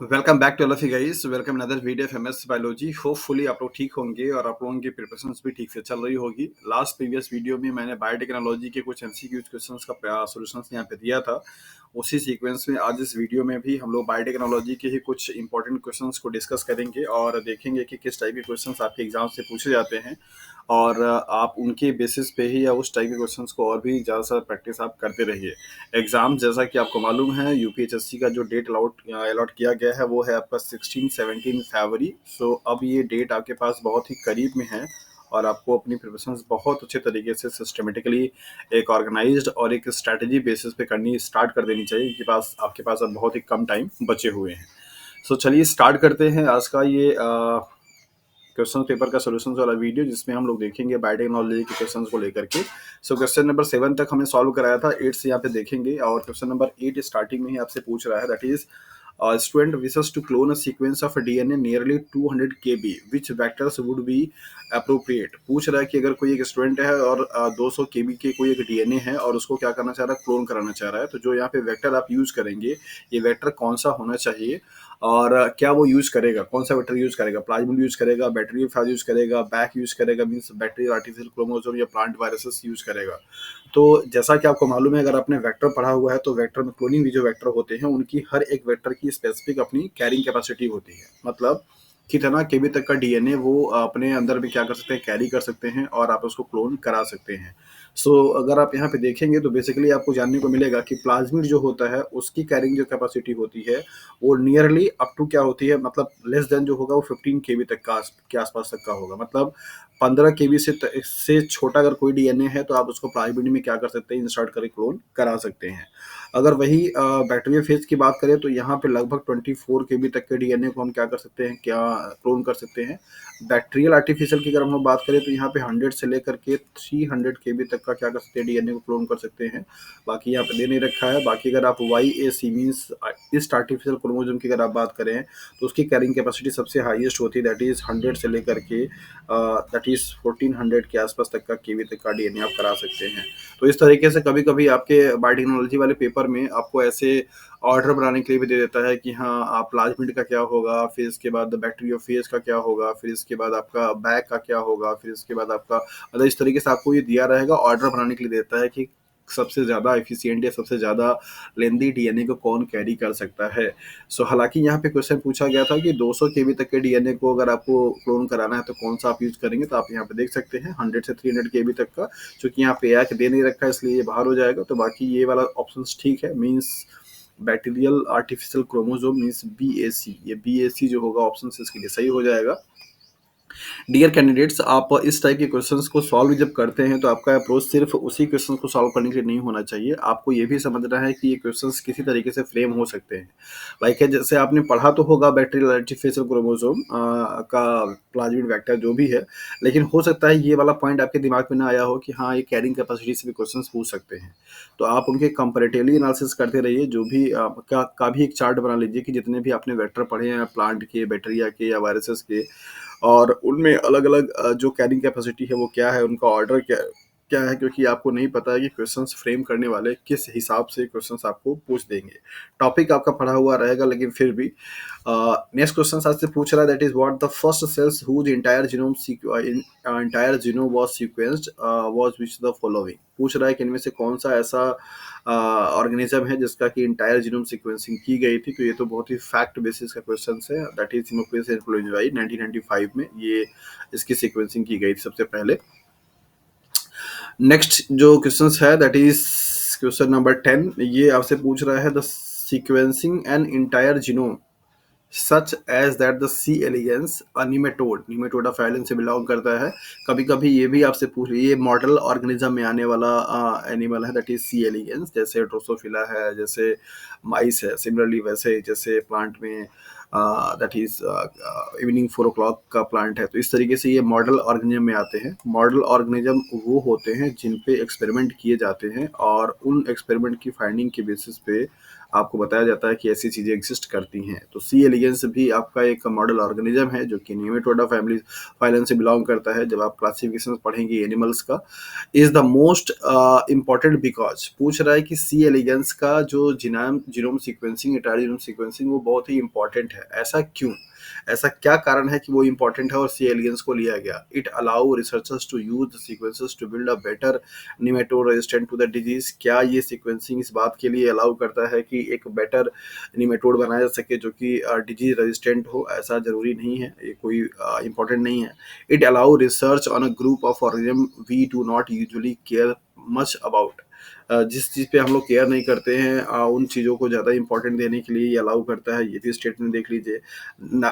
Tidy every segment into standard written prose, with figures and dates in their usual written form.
Welcome back to all of you guys. Welcome another video of MS biology. Hopefully आप लोग ठीक होंगे और आप लोगों की प्रिपरेशंस भी ठीक से चल रही होगी। लास्ट प्रीवियस वीडियो में मैंने बायोटेक्नोलॉजी के कुछ एमसीक्यू क्वेश्चंस का सॉल्यूशंस यहाँ पे दिया था। उसी सीक्वेंस में आज इस वीडियो में भी हम लोग बायोटेक्नोलॉजी के ही कुछ इंपॉर्टेंट क्वेश्चंस को डिस्कस करेंगे और देखेंगे कि किस टाइप के क्वेश्चंस आपके एग्जाम से पूछे जाते हैं और आप उनके बेसिस पे ही या उस टाइप के क्वेश्चंस को और भी ज़्यादा से प्रैक्टिस आप करते रहिए। एग्जाम जैसा कि आपको मालूम है यूपीएचएससी का जो डेट अलॉट किया गया है वो है आपका 16-17 फरवरी। सो अब ये डेट आपके पास बहुत ही करीब में है और आपको अपनी प्रिपरेशंस बहुत अच्छे तरीके से सिस्टमेटिकली एक ऑर्गेनाइज्ड और एक स्ट्रैटेजी बेसिस पे करनी स्टार्ट कर देनी चाहिए क्योंकि आपके पास अब बहुत ही कम टाइम बचे हुए हैं। सो चलिए स्टार्ट करते हैं आज का ये क्वेश्चन पेपर का सॉल्यूशन वाला वीडियो जिसमें हम लोग देखेंगे बायोटेक्नोलॉजी के क्वेश्चन को लेकर के। सो क्वेश्चन नंबर 7 तक हमने सॉल्व कराया था, 8 से यहाँ पे देखेंगे और क्वेश्चन नंबर 8 स्टार्टिंग में ही आपसे पूछ रहा है that is student wishes to clone a sequence of DNA nearly 200 KB which vectors would be appropriate. पूछ रहा है कि अगर कोई एक स्टूडेंट है और 200 केबी के कोई एक डीएनए है और उसको क्या करना चाह रहा है, क्लोन कराना चाह रहा है, तो जो यहाँ पे वेक्टर आप यूज करेंगे ये वेक्टर कौन सा होना चाहिए और क्या वो यूज करेगा, कौन सा वेक्टर यूज करेगा, प्लाज्मिड यूज करेगा, बैक्टीरियोफेज यूज करेगा, बैक यूज करेगा मींस बैक्टीरियल आर्टिफिशियल क्रोमोसोम या प्लांट वायरसेस यूज करेगा। तो जैसा कि आपको मालूम है अगर आपने वेक्टर पढ़ा हुआ है तो वेक्टर में क्लोनिंग भी जो वेक्टर होते हैं उनकी हर एक वेक्टर की स्पेसिफिक अपनी कैरिंग कैपेसिटी होती है। मतलब कितना केबी तक का डीएनए वो अपने अंदर में क्या कर सकते हैं, कैरी कर सकते हैं और आप उसको क्लोन करा सकते हैं। सो अगर आप यहाँ पे देखेंगे तो बेसिकली आपको जानने को मिलेगा कि प्लाज्मिड जो होता है उसकी कैरिंग जो कैपेसिटी होती है वो नियरली अप टू क्या होती है, मतलब लेस देन जो होगा वो 15 केबी तक का के आसपास तक का होगा। मतलब 15 केबी से छोटा अगर कोई डीएनए है तो आप उसको प्लाज्मिड में क्या कर सकते हैं, इंसर्ट करके क्लोन करा सकते हैं। अगर वही बैक्टीरियोफेज की बात करें तो यहाँ पे लगभग 24 केबी तक के डीएनए को हम क्या कर सकते हैं, क्या क्लोन कर सकते हैं। बैक्टीरियल आर्टिफिशियल की अगर हम लोग बात करें तो यहाँ पे 100 से लेकर के 300 केबी तक का क्या कर सकते हैं, डीएनए को क्लोन कर सकते हैं। बाकी यहाँ पे दे नहीं रखा है। बाकी अगर आप वाई ए सी मीन्स इस आर्टिफिशियल क्रोमोसोम की अगर आप बात करें तो उसकी कैरिंग कैपेसिटी सबसे हाईएस्ट होती है दैट इज 100 से लेकर के दैट इज 1400 के आसपास तक का केवी तक का डीएनए आप करा सकते हैं। तो इस तरीके से कभी कभी आपके बायोटेक्नोलॉजी वाले पेपर में आपको ऐसे ऑर्डर बनाने के लिए भी दे देता है कि हाँ आप प्लाज्मिड का क्या होगा, फिर इसके बाद बैक्टीरियोफेज का क्या होगा, फिर इसके बाद आपका बैक का क्या होगा, फिर इसके बाद आपका, मतलब इस तरीके से आपको ये दिया रहेगा, ऑर्डर बनाने के लिए देता है कि सबसे ज़्यादा एफिशिएंट या सबसे ज़्यादा लेंदी डीएनए को कौन कैरी कर सकता है। सो हालांकि यहाँ पे क्वेश्चन पूछा गया था कि 200 केबी तक के डीएनए को अगर आपको क्लोन कराना है तो कौन सा आप यूज करेंगे, तो आप यहाँ पे देख सकते हैं 100 से 300 केबी तक का। चूंकि यहाँ पे एक दे नहीं रखा है इसलिए ये बाहर हो जाएगा, तो बाकी ये वाला ऑप्शन ठीक है, means bacterial artificial chromosome means BAC, ये बीएसी जो होगा ऑप्शन इसके लिए सही हो जाएगा। डियर कैंडिडेट्स, आप इस टाइप के क्वेश्चंस को सॉल्व जब करते हैं तो आपका अप्रोच सिर्फ उसी क्वेश्चन को सॉल्व करने के लिए नहीं होना चाहिए, आपको ये भी समझना है कि ये क्वेश्चंस किसी तरीके से फ्रेम हो सकते हैं। लाइक है जैसे आपने पढ़ा तो होगा बैक्टीरियल आर्टिफिशियल क्रोमोसोम का प्लाज्मिड वेक्टर जो भी है, लेकिन हो सकता है ये वाला पॉइंट आपके दिमाग में ना आया हो कि हाँ ये कैरिंग कैपेसिटी से भी क्वेश्चन पूछ सकते हैं। तो आप उनके कंपेरेटिवली एनालिसिस करते रहिए, जो भी का भी एक चार्ट बना लीजिए कि जितने भी आपने वेक्टर पढ़े हैं प्लांट के, बैक्टीरिया के या वायरसेस के, और उनमें अलग अलग जो कैरिंग कैपेसिटी है वो क्या है, उनका ऑर्डर क्या क्या है, क्योंकि आपको नहीं पता है कि क्वेश्चंस फ्रेम करने वाले किस हिसाब से क्वेश्चंस आपको पूछ देंगे। टॉपिक आपका पढ़ा हुआ रहेगा लेकिन फिर भी नेक्स्ट क्वेश्चन आज से पूछ रहा है that is what the first cells whose entire genome was sequenced was which the following. पूछ रहा है कि इनमें से कौन सा ऐसा ऑर्गेनिज्म है जिसका कि इंटायर जीनोम सीक्वेंसिंग की गई थी। तो ये तो बहुत ही फैक्ट बेसिस का क्वेश्चन है, दैट इज हिमोफिलस इन्फ्लुएंजाई 1995 में ये इसकी सीक्वेंसिंग की गई थी सबसे पहले। नेक्स्ट जो क्वेश्चन है दैट इज क्वेश्चन नंबर 10, ये आपसे पूछ रहा है the sequencing an entire genome such as that the C elegans Nematoda family से बिलोंग करता है। कभी कभी ये भी आपसे पूछ, ये मॉडल ऑर्गेनिज्म में आने वाला एनिमल है दैट इज सी एलिगेंस, जैसे ड्रोसोफिला है, जैसे माइस है, सिमिलरली वैसे जैसे प्लांट में दैट इज इवनिंग 4 o'clock का प्लांट है। तो इस तरीके से ये मॉडल ऑर्गेनिज्म में आते हैं। मॉडल ऑर्गेनिज्म वो होते हैं जिन पे एक्सपेरिमेंट किए जाते हैं और उन एक्सपेरिमेंट की फाइंडिंग के बेसिस पे आपको बताया जाता है कि ऐसी चीज़ें एग्जिस्ट करती हैं। तो सी एलिगेंस भी आपका एक मॉडल ऑर्गेनिज्म है जो कि निमेटोडा फैमिली फाइलम से बिलोंग करता है। जब आप क्लासिफिकेशन पढ़ेंगे एनिमल्स का, is the most important because पूछ रहा है कि सी एलिगेंस का जो genome sequencing, entire genome sequencing, वो बहुत ही इंपॉर्टेंट है। ऐसा क्यों, ऐसा क्या कारण है कि वो इंपॉर्टेंट है और सी एलिगेंस को लिया गया? It allow researchers to use the sequences to build a better nematode resistant to the disease. क्या ये सीक्वेंसिंग इस बात के लिए अलाउ करता है कि एक बेटर निमेटोड बनाया जा सके जो कि डिजीज रेजिस्टेंट हो? ऐसा जरूरी नहीं है, ये कोई इंपॉर्टेंट नहीं है। It allow research on a group of organisms we do not usually care much about. जिस चीज़ पे हम लोग केयर नहीं करते हैं, उन चीज़ों को ज़्यादा इंपॉर्टेंट देने के लिए ये अलाउ करता है। ये भी स्टेटमेंट देख लीजिए।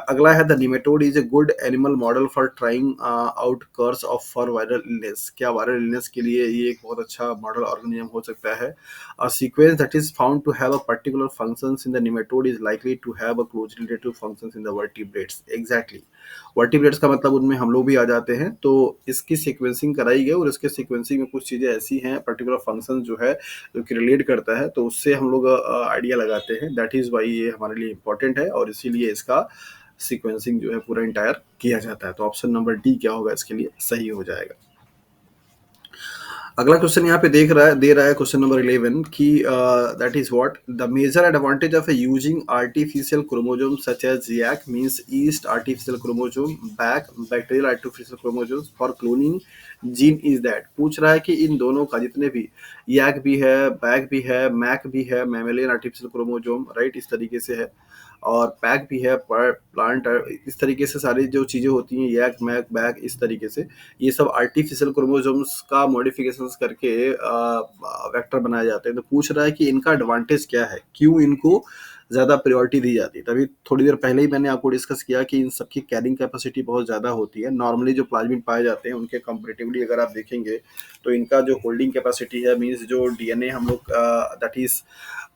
अगला है the nematode is a good animal model for trying out cures of for viral illness. क्या वायरल इलनेस के लिए ये एक बहुत अच्छा मॉडल ऑर्गेनिज्म हो सकता है? A sequence that is found to have a particular functions in the nematode is likely to have a closely related functions in the vertebrates. Exactly. Vertebrates का मतलब उनमें हम लोग भी आ जाते हैं। तो इसकी सीक्वेंसिंग कराई गई और इसके सीक्वेंसिंग में कुछ चीज़ें ऐसी हैं, पर्टिकुलर फंक्शन जो है जो कि रिलेट करता है, तो उससे हम लोग आइडिया लगाते हैं। दैट इज़ वाई ये हमारे लिए इंपॉर्टेंट है और इसीलिए इसका सीक्वेंसिंग जो है पूरा इंटायर किया जाता है। तो ऑप्शन नंबर डी क्या होगा इसके लिए सही हो जाएगा। अगला क्वेश्चन यहाँ पे दे रहा है क्वेश्चन नंबर 11 कि that is what the major advantage of using artificial chromosome such as YAC means yeast artificial chromosome, BAC bacterial artificial chromosome for cloning gene is that. पूछ रहा है कि इन दोनों का, जितने भी YAC भी है, बैक भी है, मैक भी है, मैमेलियन आर्टिफिशियल क्रोमोसोम, राइट, इस तरीके से है, और पैक भी है, प्लांट, इस तरीके से सारी जो चीज़ें होती हैं, YAC, मैक, बैक, इस तरीके से ये सब आर्टिफिशियल क्रोमोसोम्स का मॉडिफिकेशंस करके वेक्टर बनाए जाते हैं। तो पूछ रहा है कि इनका एडवांटेज क्या है, क्यों इनको ज़्यादा प्रायोरिटी दी जाती है। तभी थोड़ी देर पहले ही मैंने आपको डिस्कस किया कि इन सबकी कैरिंग कैपेसिटी बहुत ज़्यादा होती है। नॉर्मली जो प्लाज्मिड पाए जाते हैं उनके कंपेरेटिवली अगर आप देखेंगे तो इनका जो होल्डिंग कैपेसिटी है, मीन्स जो डीएनए हम लोग दैट इज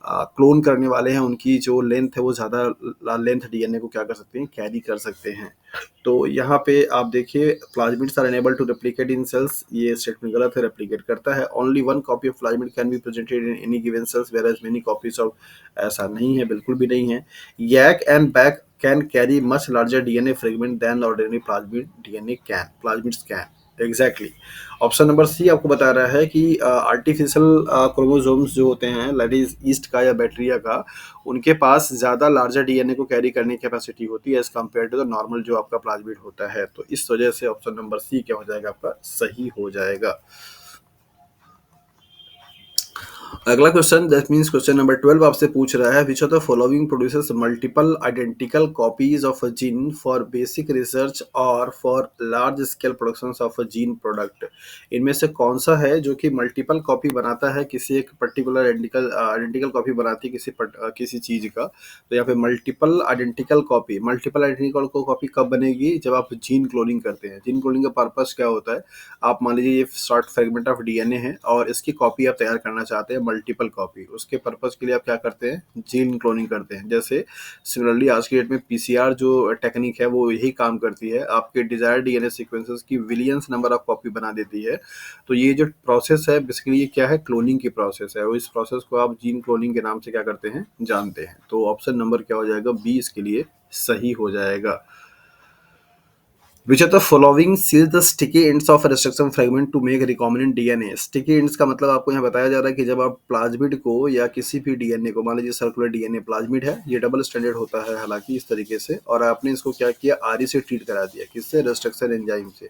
क्लोन करने वाले हैं, उनकी जो लेंथ है वो ज़्यादा लेंथ डीएनए को क्या कर सकते हैं, कैरी कर सकते हैं। तो यहाँ पे आप देखिए plasmids are unable to replicate in cells, ये स्टेटमेंट गलत है, रेप्लिकेट करता है। Only one copy of plasmid can be presented in any given cells whereas many copies of, ऐसा नहीं है, बिल्कुल भी नहीं है। YAC and BAC can carry much larger DNA fragment than ordinary plasmid DNA can, plasmids can. Exactly, option number C आपको बता रहा है कि आर्टिफिशियल क्रोमोसोम्स जो होते हैं, दैट इज ईस्ट का या बैक्टीरिया का, उनके पास ज़्यादा लार्जर डीएनए को कैरी करने की कैपेसिटी होती है as compare to the normal जो आपका प्लाज्मिड होता है। तो इस वजह से ऑप्शन नंबर सी क्या हो जाएगा, आपका सही हो जाएगा। अगला question, that means question number 12 आपसे पूछ रहा है which of the following produces multiple identical copies of a gene for basic research और for large scale production of a gene product. इनमें से कौन सा है जो कि मल्टीपल कॉपी बनाता है, किसी एक पर्टिकुलर आइडेंटिकल कॉपी बनाती है किसी चीज का। तो यहाँ पे मल्टीपल आइडेंटिकल कॉपी कब बनेगी, जब आप जीन क्लोनिंग करते हैं। जीन क्लोनिंग का पर्पस क्या होता है, आप मान लीजिए ये शॉर्ट फ्रेगमेंट ऑफ डीएनए है और इसकी कॉपी आप तैयार करना चाहते हैं, मल्टीपल कॉपी, उसके पर्पस के लिए आप क्या करते हैं, जीन क्लोनिंग करते हैं। जैसे सिमिलरली आज की डेट में पीसीआर जो टेक्निक है वो यही काम करती है, आपके डिजायर्ड डीएनए सीक्वेंसेस की विलियंस नंबर ऑफ कॉपी बना देती है। तो ये जो प्रोसेस है बेसिकली ये क्या है, क्लोनिंग की प्रोसेस है, और इस प्रोसेस को आप जीन क्लोनिंग के नाम से क्या करते हैं, जानते हैं। तो ऑप्शन नंबर क्या हो जाएगा, बी इसके लिए सही हो जाएगा। Which of the following seals the sticky ends of a restriction fragment to make recombinant DNA? Sticky ends का मतलब आपको यहाँ बताया जा रहा है कि जब आप प्लाज्मिड को या किसी भी डीएनए को, मान लीजिए सर्कुलर डीएनए प्लाज्मिड है, ये डबल स्टैंडर्ड होता है हालांकि इस तरीके से, और आपने इसको क्या किया, आरई से ट्रीट करा दिया, किससे, रेस्ट्रिक्शन एंजाइम से।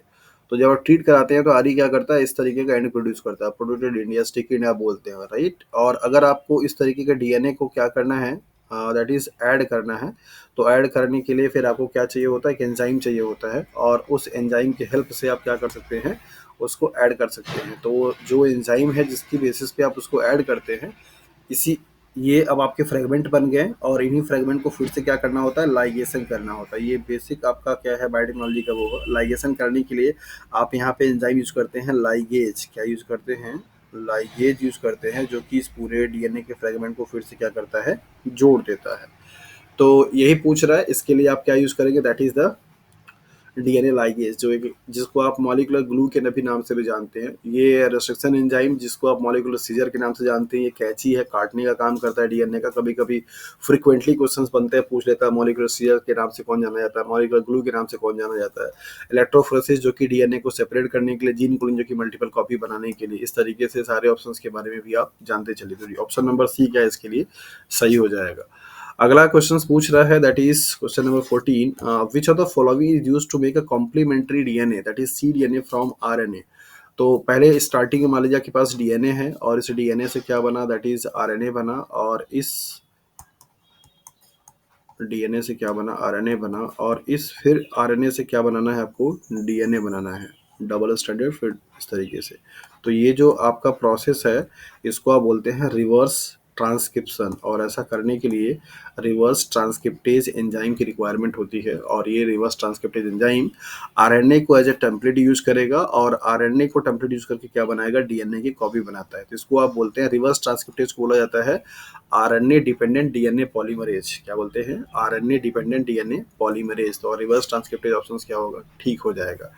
तो जब आप ट्रीट कराते हैं तो आरई क्या करता है, इस तरीके का एंड प्रोड्यूस करता है, प्रोड्यूटेड एंड या स्टिकी एंड आप बोलते हैं, राइट। और अगर आपको इस तरीके के डीएनए को क्या करना है, दैट इज ऐड करना है, तो ऐड करने के लिए फिर आपको क्या चाहिए होता है, एक एंजाइम चाहिए होता है, और उस एंजाइम की हेल्प से आप क्या कर सकते हैं, उसको ऐड कर सकते हैं। तो जो एंजाइम है जिसकी बेसिस पे आप उसको ऐड करते हैं, इसी, ये अब आपके फ्रेगमेंट बन गए, और इन्हीं फ्रेगमेंट को फिर से क्या करना होता है, लाइगेशन करना होता है। ये बेसिक आपका क्या है, बायोटेक्नोलॉजी का वो लाइगेशन करने के लिए आप यहाँ पे एंजाइम यूज करते हैं, लाइगेज। क्या यूज करते हैं, लाइगेज यूज करते हैं, जो कि इस पूरे डीएनए के फ्रेगमेंट को फिर से क्या करता है, जोड़ देता है। तो यही पूछ रहा है, इसके लिए आप क्या यूज़ करेंगे, that is the DNA ligase, जो एक जिसको आप मॉलिक्यूलर ग्लू के भी नाम से भी जानते हैं। ये रिस्ट्रिक्शन एंजाइम जिसको आप मॉलिक्यूलर सीजर के नाम से जानते हैं, ये कैंची है, काटने का काम करता है डीएनए का। कभी कभी फ्रिक्वेंटली क्वेश्चंस बनते हैं, पूछ लेता है मॉलिक्यूलर सीजर के नाम से कौन जाना जाता है, मॉलिक्यूलर ग्लू के नाम से कौन जाना जाता है। इलेक्ट्रोफोरेसिस जो कि डीएनए को सेपरेट करने के लिए, जीन कोडिंग जो कि मल्टीपल कॉपी बनाने के लिए, इस तरीके से सारे ऑप्शंस के बारे में भी आप जानते चलिए। तो ऑप्शन नंबर सी क्या है इसके लिए सही हो जाएगा। अगला क्वेश्चन पूछ रहा है, that is question number 14, which of the following is used to make a complementary DNA, that is C DNA from RNA. तो पहले स्टार्टिंग में मान लीजिए आपके पास डीएनए है और इस डीएनए से क्या बना, दैट इज आरएनए बना, और इस डीएनए से क्या बना, आरएनए बना, और इस फिर आरएनए से क्या बनाना है आपको, डीएनए बनाना है, डबल स्टैंडर्ड फिर इस तरीके से। तो ये जो आपका प्रोसेस है इसको आप बोलते हैं रिवर्स ट्रांसक्रिप्शन, और ऐसा करने के लिए रिवर्स ट्रांसक्रिप्टेज एंजाइम की रिक्वायरमेंट होती है। और ये रिवर्स ट्रांसक्रिप्टेज एंजाइम आरएनए को एज ए टेम्पलेट यूज करेगा, और आरएनए को टेम्पलेट यूज करके क्या बनाएगा, डीएनए की कॉपी बनाता है। तो इसको आप बोलते हैं, रिवर्स ट्रांसक्रिप्टेज को बोला जाता है आरएनए डिपेंडेंट डीएनए पॉलीमरेज। क्या बोलते हैं, आरएनए डिपेंडेंट डीएनए पॉलीमरेज। तो रिवर्स ट्रांसक्रिप्टेज ऑप्शन क्या होगा, ठीक हो जाएगा।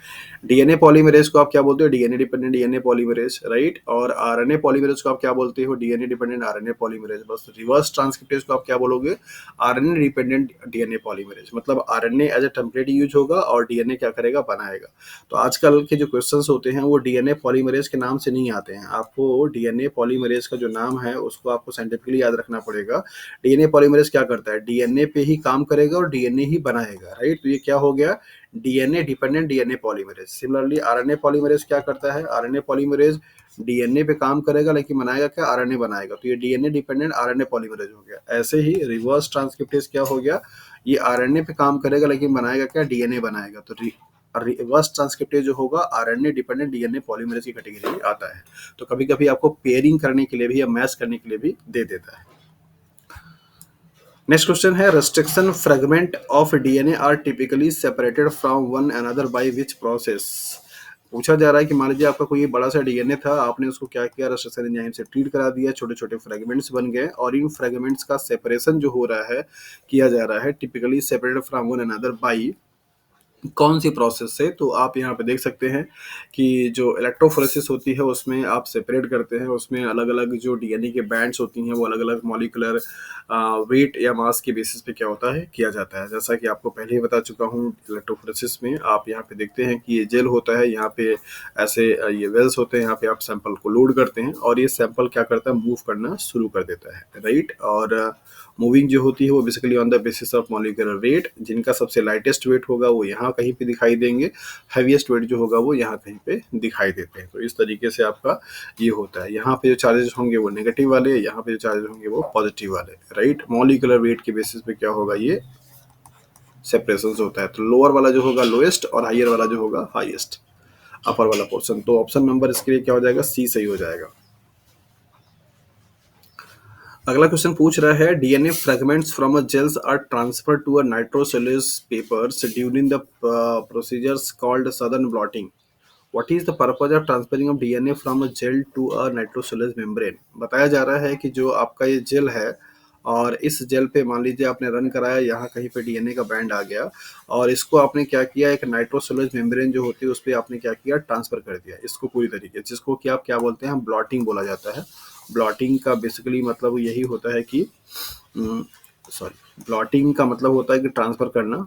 डीएनए पॉलीमरेज को आप क्या बोलते हो, DNA dependent DNA polymerase, right. और आरएनए पॉलीमरेज को आप क्या बोलते हो, डीएनए डिपेंडेंट आरएनए पॉलीमरेज। बस रिवर्स ट्रांसक्रिप्टेज को आप क्या बोलोगे, आरएनए डिपेंडेंट डीएनए पॉलीमरेज। मतलब RNA as a template use होगा और डीएनए क्या करेगा, बनाएगा। तो आजकल के जो क्वेश्चंस होते हैं वो डीएनए पॉलीमरेज के नाम से नहीं आते हैं। आपको डीएनए पॉलीमरेज का जो नाम है उसको आपको साइंटिफिकली याद रखना पड़ेगा। डीएनए पॉलीमरेज क्या करता है, डीएनए पे ही काम करेगा और डीएनए ही बनाएगा, राइट। तो ये क्या हो गया, DNA dependent DNA polymerase. Similarly RNA polymerase क्या करता है, आरएनए पॉलीमरेज डीएनए पे काम करेगा लेकिन बनाएगा क्या, आरएनए बनाएगा। तो ये डीएनए डिपेंडेंट आरएनए पॉलीमरेज हो गया। ऐसे ही रिवर्स ट्रांसक्रिप्टेज क्या हो गया, ये आरएनए पे काम करेगा लेकिन बनाएगा क्या, डीएनए बनाएगा। तो रिवर्स ट्रांसक्रिप्टेज जो होगा आरएनए डिपेंडेंट डीएनए पॉलीमरेज की कैटेगरी में आता है। तो कभी कभी आपको पेयरिंग करने के लिए भी या मैच करने के लिए भी दे देता है। नेक्स्ट क्वेश्चन है, restriction fragment of DNA are typically separated from one another by which process. पूछा जा रहा है कि मान लीजिए आपका कोई बड़ा सा डीएनए था, आपने उसको क्या किया, रेस्ट्रिक्शन एंजाइम से ट्रीट करा दिया, छोटे छोटे फ्रेगमेंट्स बन गए, और इन फ्रेगमेंट्स का सेपरेशन जो हो रहा है, किया जा रहा है, typically separated from one another bye कौन सी प्रोसेस से। तो आप यहाँ पे देख सकते हैं कि जो इलेक्ट्रोफोरेसिस होती है उसमें आप सेपरेट करते हैं, उसमें अलग अलग जो डीएनए के बैंड्स होती हैं वो अलग अलग मॉलिकुलर वेट या मास के बेसिस पे क्या होता है, किया जाता है। जैसा कि आपको पहले ही बता चुका हूँ, इलेक्ट्रोफोरेसिस में आप यहाँ पे देखते हैं कि ये जेल होता है, यहाँ पे ऐसे ये वेल्स होते हैं, यहाँ पे आप सैंपल को लोड करते हैं और ये सैंपल क्या करता है, मूव करना शुरू कर देता है, राइट। और मूविंग जो होती है वो basically on the basis of molecular weight. जिनका सबसे लाइटेस्ट वेट होगा वो यहाँ कहीं पे दिखाई देंगे, हैवीएस्ट वेट जो होगा वो यहाँ कहीं पे दिखाई देते हैं। तो इस तरीके से आपका ये होता है। यहाँ पे जो चार्जेस होंगे वो नेगेटिव वाले, यहाँ पे जो चार्जेस होंगे वो पॉजिटिव वाले, राइट। मॉलिक्यूलर वेट के बेसिस पे क्या होगा, ये सेपरेशन होता है। तो लोअर वाला जो होगा लोएस्ट और हाइयर वाला जो होगा हाईएस्ट, अपर वाला पोर्शन। तो ऑप्शन नंबर इसके लिए क्या हो जाएगा, सी सही हो जाएगा। अगला क्वेश्चन पूछ रहा है, DNA fragments from a gels are transfer to a nitrocellulose papers during the procedures called Southern blotting. What is the purpose of transferring of DNA from a gel to a nitrocellulose membrane. बताया जा रहा है कि जो आपका ये jail है और इस जेल पे मान लीजिए आपने रन कराया, यहाँ कहीं पे डीएनए का बैंड आ गया और इसको आपने क्या किया, एक नाइट्रोसेलुलोज मेम्ब्रेन जो होती है उस पर आपने क्या किया, ट्रांसफर कर दिया इसको पूरी तरीके, जिसको कि आप क्या बोलते हैं, ब्लॉटिंग बोला जाता है। ब्लॉटिंग का बेसिकली मतलब यही होता है कि ब्लॉटिंग का मतलब होता है कि ट्रांसफर करना।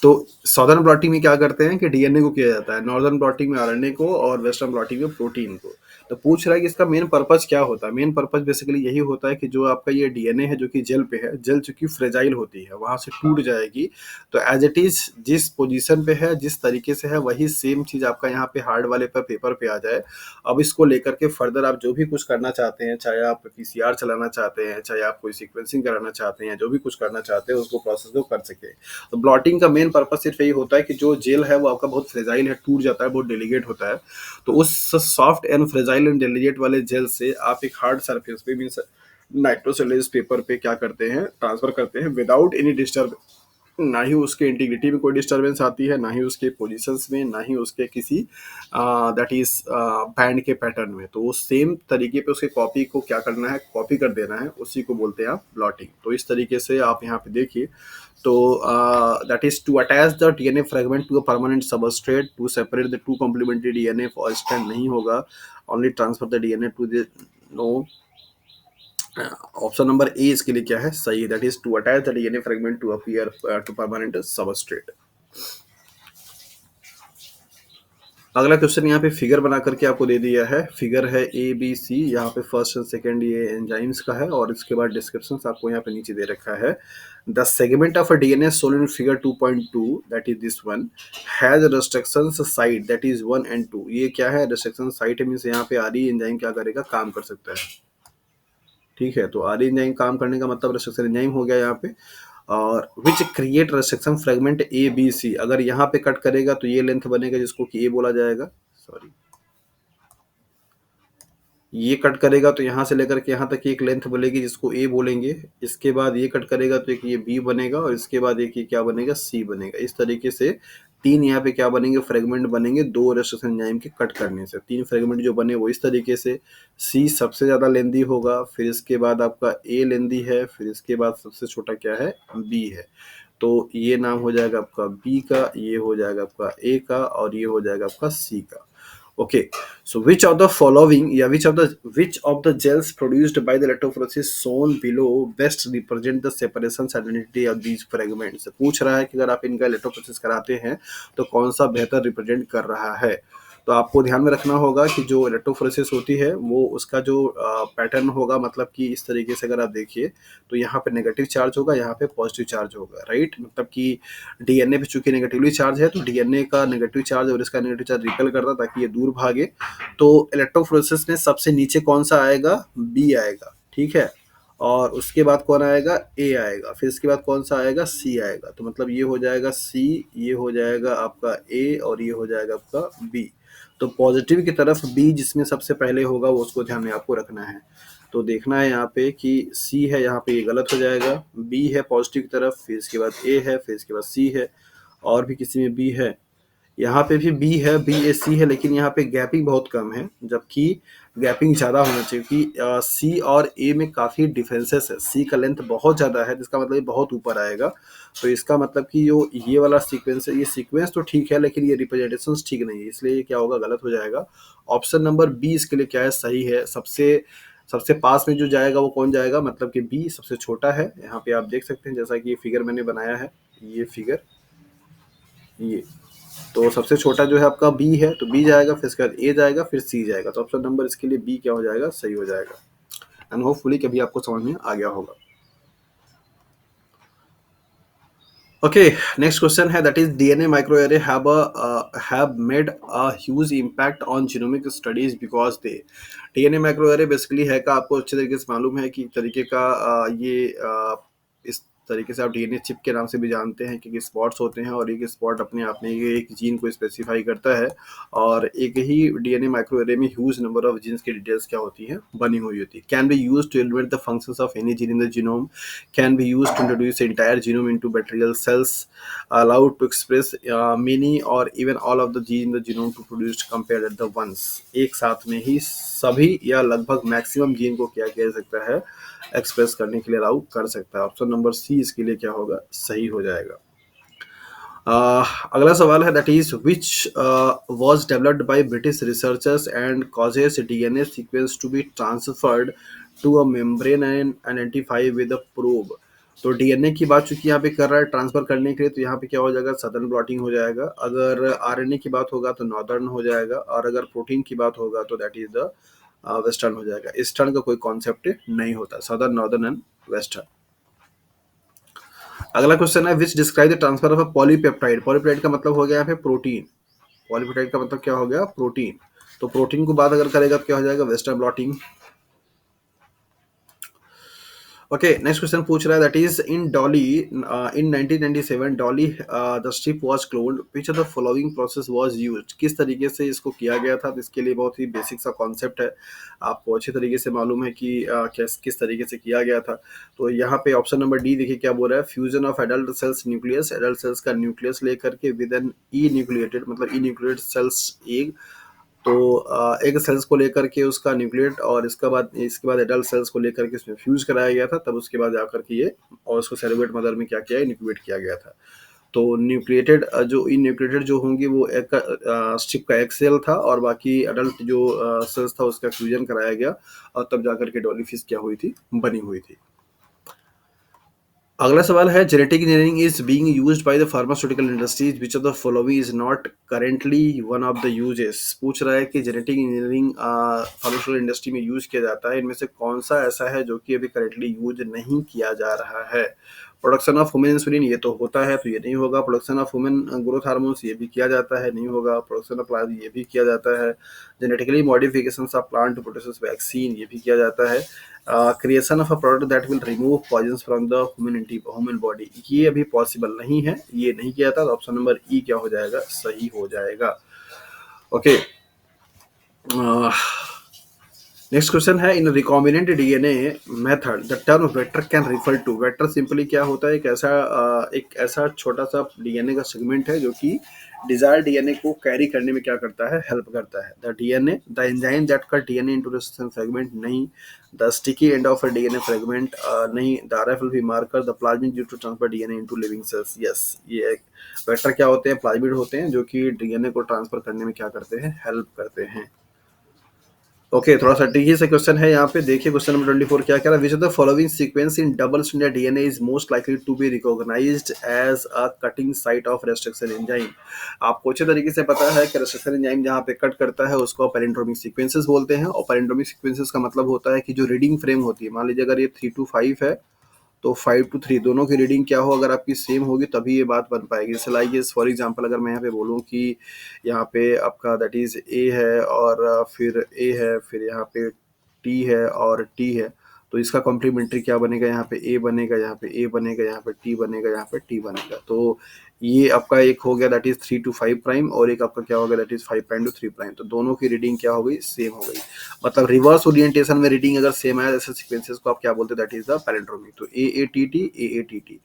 तो सदर्न ब्लॉटिंग में क्या करते हैं कि डीएनए को किया जाता है, नॉर्दर्न ब्लॉटिंग में आरएनए को और वेस्टर्न ब्लॉटिंग में प्रोटीन को। तो पूछ रहा है कि इसका मेन पर्पज क्या होता है। मेन पर्पज बेसिकली यही होता है कि जो आपका ये डीएनए है जो कि जेल पे है, जेल चूंकि फ्रेजाइल होती है वहां से टूट जाएगी, तो एज इट इज जिस पोजीशन पे है, जिस तरीके से है, वही सेम चीज आपका यहाँ पे हार्ड वाले पर पेपर पे आ जाए। अब इसको लेकर के फर्दर आप जो भी कुछ करना चाहते हैं, चाहे आप पीसीआर चलाना चाहते हैं, चाहे आप कोई सीक्वेंसिंग कराना चाहते हैं, जो भी कुछ करना चाहते हैं उसको प्रोसेस को कर सके। तो ब्लॉटिंग का मेन पर्पस सिर्फ यही होता है कि जो जेल है वो आपका बहुत फ्रेजाइल है, टूट जाता है, बहुत डेलीकेट होता है, तो उस soft and fragile and delicate वाले जेल से आप एक हार्ड सरफेस पे मींस नाइट्रोसेलुलोज पेपर पे क्या करते हैं, ट्रांसफर करते हैं विदाउट एनी डिस्टर्ब ना ही उसके इंटीग्रिटी में कोई डिस्टर्बेंस आती है, ना ही उसके पोजीशंस में, ना ही उसके किसी दैट इज बैंड के पैटर्न में। तो वो सेम तरीके पे उसके कॉपी को क्या करना है, कॉपी कर देना है, उसी को बोलते हैं आप ब्लॉटिंग। तो इस तरीके से आप यहाँ पे देखिए, तो that is to attach the DNA fragment to a permanent substrate to separate the two complementary DNA for strand नहीं होगा, only transfer the DNA to the no. Option number A इसके लिए क्या है, सही है, that is to attach the DNA fragment to appear to permanent substrate. अगला question यहाँ पे फिगर बना करके आपको दे दिया है, फिगर है ए बी सी, यहाँ पे फर्स्ट एंड सेकंड ये एंजाइम्स का है, और इसके बाद डिस्क्रिप्शन आपको यहाँ पे नीचे दे रखा है। The segment of a DNA shown in figure 2.2 that is this one has restriction site that is 1 and 2। ये क्या है, रिस्ट्रिक्शन साइट मीन्स यहाँ पे आरई एंजाइम क्या करेगा, काम कर सकता है। ठीक है, तो आरई एंजाइम काम करने का मतलब रिस्ट्रिक्शन एंजाइम हो गया यहाँ पे। और which create restriction fragment A B C, अगर यहाँ पे कट करेगा तो ये लेंथ बनेगा जिसको कि ए बोला जाएगा, सॉरी, ये कट करेगा तो यहाँ से लेकर के यहाँ तक की एक लेंथ बनेगी जिसको ए बोलेंगे। इसके बाद ये कट करेगा तो एक ये बी बनेगा, और इसके बाद एक ये क्या बनेगा, सी बनेगा। इस तरीके से तीन यहाँ पे क्या बनेंगे, फ्रेगमेंट बनेंगे, दो रेस्ट्रिक्शन एंजाइम के कट करने से तीन फ्रेगमेंट जो बने वो इस तरीके से। सी सबसे ज़्यादा लेंदी होगा, फिर इसके बाद आपका ए लेंदी है, फिर इसके बाद सबसे छोटा क्या है, बी है। तो ये नाम हो जाएगा आपका बी का, ये हो जाएगा आपका ए का, और ये हो जाएगा आपका सी का। Okay, so which of the following, yeah, which of the gels produced by the electrophoresis shown below best represent the separation identity of these fragments? पूछ रहा है कि अगर आप इनका इलेक्ट्रोफोरेसिस कराते हैं तो कौन सा बेहतर रिप्रेजेंट कर रहा है। तो आपको ध्यान में रखना होगा कि जो इलेक्ट्रोफोरेसिस होती है वो उसका जो पैटर्न होगा, मतलब कि इस तरीके से अगर आप देखिए तो यहाँ पे नेगेटिव चार्ज होगा, यहाँ पे पॉजिटिव चार्ज होगा, राइट। मतलब कि डीएनए पे चूंकि नेगेटिवली चार्ज है तो डीएनए का नेगेटिव चार्ज और इसका नेगेटिव चार्ज रिपेल करता ताकि ये दूर भागे। तो इलेक्ट्रोफोरेसिस में सबसे नीचे कौन सा आएगा, बी आएगा, ठीक है। और उसके बाद कौन आएगा, ए आएगा, फिर इसके बाद कौन सा आएगा, सी आएगा। तो मतलब ये हो जाएगा सी, ये हो जाएगा आपका ए, और ये हो जाएगा आपका बी। तो पॉजिटिव की तरफ बी जिसमें सबसे पहले होगा वो उसको ध्यान में आपको रखना है। तो देखना है यहाँ पे कि सी है, यहाँ पे ये गलत हो जाएगा, बी है पॉजिटिव की तरफ, फिर इसके बाद ए है, फिर इसके बाद सी है, और भी किसी में बी है, यहाँ पे भी बी है, बी ए सी है, लेकिन यहाँ पे गैपिंग बहुत कम है, जबकि गैपिंग ज़्यादा होना चाहिए क्योंकि सी और ए में काफ़ी डिफरेंसेस है। सी का लेंथ बहुत ज़्यादा है जिसका मतलब ये बहुत ऊपर आएगा। तो इसका मतलब कि जो ये वाला सीक्वेंस है, ये सीक्वेंस तो ठीक है लेकिन ये रिप्रेजेंटेशन ठीक नहीं है, इसलिए ये क्या होगा, गलत हो जाएगा। ऑप्शन नंबर बी इसके लिए क्या है, सही है। सबसे सबसे पास में जो जाएगा वो कौन जाएगा, मतलब कि बी सबसे छोटा है। यहाँ पे आप देख सकते हैं जैसा कि ये फिगर मैंने बनाया है, ये फिगर, ये तो सबसे छोटा जो है आपका बी है, तो बी जाएगा, फिर इसके बाद ए जाएगा, फिर सी जाएगा। तो ऑप्शन नंबर इसके लिए बी क्या हो जाएगा, सही हो जाएगा। एंड होपफुली कभी आपको समझ में आ गया होगा। ओके, नेक्स्ट क्वेश्चन है that is DNA microarray have made a huge impact on genomic studies because they, DNA microarray basically है का आपको अच्छे तरीके से मालूम है कि तरीके का इस तरीके से आप डीएनए चिप के नाम से भी जानते हैं कि स्पॉट्स होते हैं, और एक स्पॉट अपने आप में ये एक जीन को स्पेसिफाई करता है, और एक ही डीएनए माइक्रोएरे में ह्यूज नंबर ऑफ जीन्स की डिटेल्स क्या होती हैं, बनी हुई होती है। Can be use to elevate the functions of any gene in the genome, can be used to introduce the entire genome into bacterial cells, allowed to express many or even all of the genes in the genome to produce compared at the once। एक साथ में ही सभी या लगभग maximum gene को क्या किया जा सकता है, एक्सप्रेस करने के लिए अलाउ कर सकता है। ऑप्शन नंबर सी इसके लिए क्या होगा, सही हो जाएगा। अगला सवाल है that is which was developed by British researchers and causes DNA sequence to be transferred to a membrane and identify with a probe. तो डीएनए की बात चूंकि यहाँ पे कर रहा है ट्रांसफर करने के लिए, तो यहाँ पे क्या हो जाएगा, सदर्न ब्लॉटिंग हो जाएगा। अगर आरएनए की बात होगा तो नॉर्दर्न हो जाएगा, और अगर प्रोटीन की बात होगा तो दैट इज द वेस्टर्न हो जाएगा। ईस्टर्न का कोई कॉन्सेप्ट नहीं होता, सदर्न, नॉर्दर्न एंड वेस्टर्न। अगला क्वेश्चन है विच describe the transfer of a polypeptide. Polypeptide का मतलब हो गया यहाँ पे प्रोटीन, पॉलीपेप्टाइड का मतलब क्या हो गया, प्रोटीन। तो प्रोटीन को बात अगर करेगा तो क्या हो जाएगा, western blotting. Okay, next question पूछ रहा है that is in Dolly in 1997 Dolly the strip was cloned, which of the following process was used, किस तरीके से इसको किया गया था। तो इसके लिए बहुत ही बेसिक सा कॉन्सेप्ट है, आपको अच्छे तरीके से मालूम है कि किस तरीके से किया गया था। तो यहाँ पे ऑप्शन नंबर डी देखिए क्या बोल रहा है, fusion of adult cells nucleus, adult cells का न्यूक्लियस लेकर के विद एन ई न्यूक्लिएटेड, मतलब ई न्यूक्लिएटेड सेल्स एग। तो एक सेल्स को लेकर के उसका न्यूक्लिएट और इसके बाद एडल्ट सेल्स को लेकर के इसमें फ्यूज कराया गया था, तब उसके बाद जाकर के ये और उसको सेरोगेट मदर में क्या किया, इनक्यूबेट किया गया था। तो न्यूक्लिएटेड जो इनन्यूक्लिएटेड जो होंगी वो एक स्ट्रिप का एक सेल था, और बाकी एडल्ट जो सेल्स था उसका फ्यूजन कराया गया, और तब जाकर के डॉली फिश क्या हुई थी, बनी हुई थी। अगला सवाल है, genetic engineering is being used by the pharmaceutical industries, which of the following is not currently one of the uses. पूछ रहा है कि जेनेटिक इंजीनियरिंग फार्मास्यूटिकल इंडस्ट्री में यूज किया जाता है, इनमें से कौन सा ऐसा है जो कि अभी करेंटली यूज नहीं किया जा रहा है। प्रोडक्शन ऑफ ह्यूमन इंसुलिन, ये तो होता है, तो ये नहीं होगा। Production of human growth hormones, ये भी किया जाता है, नहीं होगा। प्रोडक्शन ऑफ प्लाज्मा, ये भी किया जाता है। Genetically modifications of plant to produce vaccine, ये भी किया जाता है। Creation of a product that will remove poisons from the human body, ये अभी पॉसिबल नहीं है, ये नहीं किया था। तो ऑप्शन नंबर ई क्या हो जाएगा, सही हो जाएगा। ओके, नेक्स्ट क्वेश्चन है, in recombinant DNA method the term vector can refer to. Vector simply क्या होता है, एक ऐसा छोटा सा डीएनए का सेगमेंट है जो कि डिजायर डीएनए को कैरी करने में क्या करता है, हेल्प करता है। The DNA the enzyme that cut DNA into the fragment, नहीं। The sticky end of a DNA fragment, नहीं। The RFLV marker the plasmid used to transfer DNA into living cells, yes. ये एक vector क्या होते हैं, plasmid होते हैं जो कि डीएनए को ट्रांसफर करने में क्या करते हैं, हेल्प करते हैं। ओके, थोड़ा सा ट्रिकी से क्वेश्चन है यहाँ पे, देखिए क्वेश्चन नंबर 24 क्या कह रहा है, which of the following sequence in double stranded DNA is most likely to be recognised as a cutting site of restriction enzyme. आपको अच्छे तरीके से पता है कि रेस्ट्रिक्शन एंजाइम जहाँ पे कट करता है उसको पैलिंड्रोमिक सीक्वेंसेस बोलते हैं, और पैलिंड्रोमिक सीक्वेंसेस का मतलब होता है कि जो रीडिंग फ्रेम होती है, मान लीजिए अगर ये 3 to 5 है, तो 5 to 3 दोनों की रीडिंग क्या हो, अगर आपकी सेम होगी तभी ये बात बन पाएगी। जैसे लाइए फॉर एग्जांपल, अगर मैं यहाँ पे बोलूँ कि यहाँ पे आपका दैट इज ए है, और फिर ए है, फिर यहाँ पे टी है और टी है, तो इसका कॉम्प्लीमेंट्री क्या बनेगा, यहाँ पे ए बनेगा, यहाँ पे ए बनेगा, यहाँ पे टी बनेगा, यहाँ पे टी बनेगा। तो ये आपका एक हो गया दैट इज 3 to 5 प्राइम, और एक आपका क्या हो गया that is 5 prime to 3 prime. तो दोनों की रीडिंग क्या हो गई, सेम हो गई। मतलब रिवर्स ओरिएंटेशन में रीडिंग अगर सेम है, ऐसे सीक्वेंसेस को आप क्या बोलते हैं, दैट इज द पैलिंड्रोमिक। तो ए ए टी टी,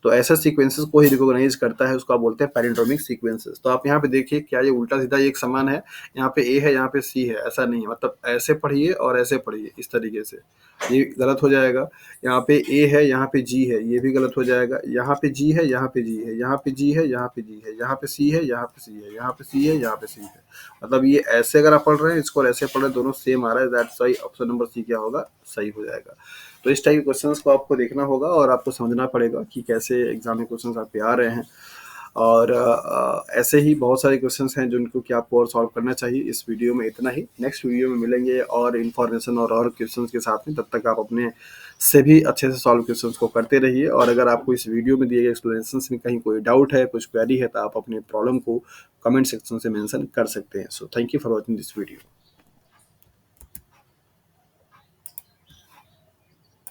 तो ऐसे सीक्वेंसेस को ही रिकॉग्नाइज करता है, उसको आप बोलते हैं पैलिंड्रोमिक सीक्वेंसेस। तो आप यहाँ पे देखिए क्या ये उल्टा सीधा एक समान है, यहाँ पे ए है, यहाँ पे सी है, ऐसा नहीं है। मतलब ऐसे पढ़िए और ऐसे पढ़िए, इस तरीके से ये गलत हो जाएगा। यहाँ पे ए है, यहाँ पे जी है, ये भी गलत हो जाएगा। यहाँ पे जी है, यहाँ पे जी है, यहाँ पे जी है, यहाँ पे जी है, यहाँ पे सी है, यहाँ पे सी है, यहाँ पे सी है, यहाँ पे सी है। मतलब ये ऐसे अगर आप पढ़ रहे हैं, इसको ऐसे पढ़ रहे हैं, दोनों सेम आ रहा है, that's why option number C क्या होगा, सही हो जाएगा। तो इस टाइप के क्वेश्चंस को आपको देखना होगा और आपको समझना पड़ेगा कि कैसे एग्जाम में क्वेश्चंस आपके आ रहे हैं। और ऐसे ही बहुत सारे क्वेश्चंस हैं जिनको कि आपको और सॉल्व करना चाहिए। इस वीडियो में इतना ही, नेक्स्ट वीडियो में मिलेंगे और इन्फॉर्मेशन और क्वेश्चंस के साथ में। तब तक आप अपने से भी अच्छे से सॉल्व क्वेश्चंस को करते रहिए, और अगर आपको इस वीडियो में दिए गए एक्सप्लेनेशन में कहीं कोई डाउट है, कुछ क्वेरी है, तो आप अपने प्रॉब्लम को कमेंट सेक्शन से मेंशन कर सकते हैं। So thank you for watching this video.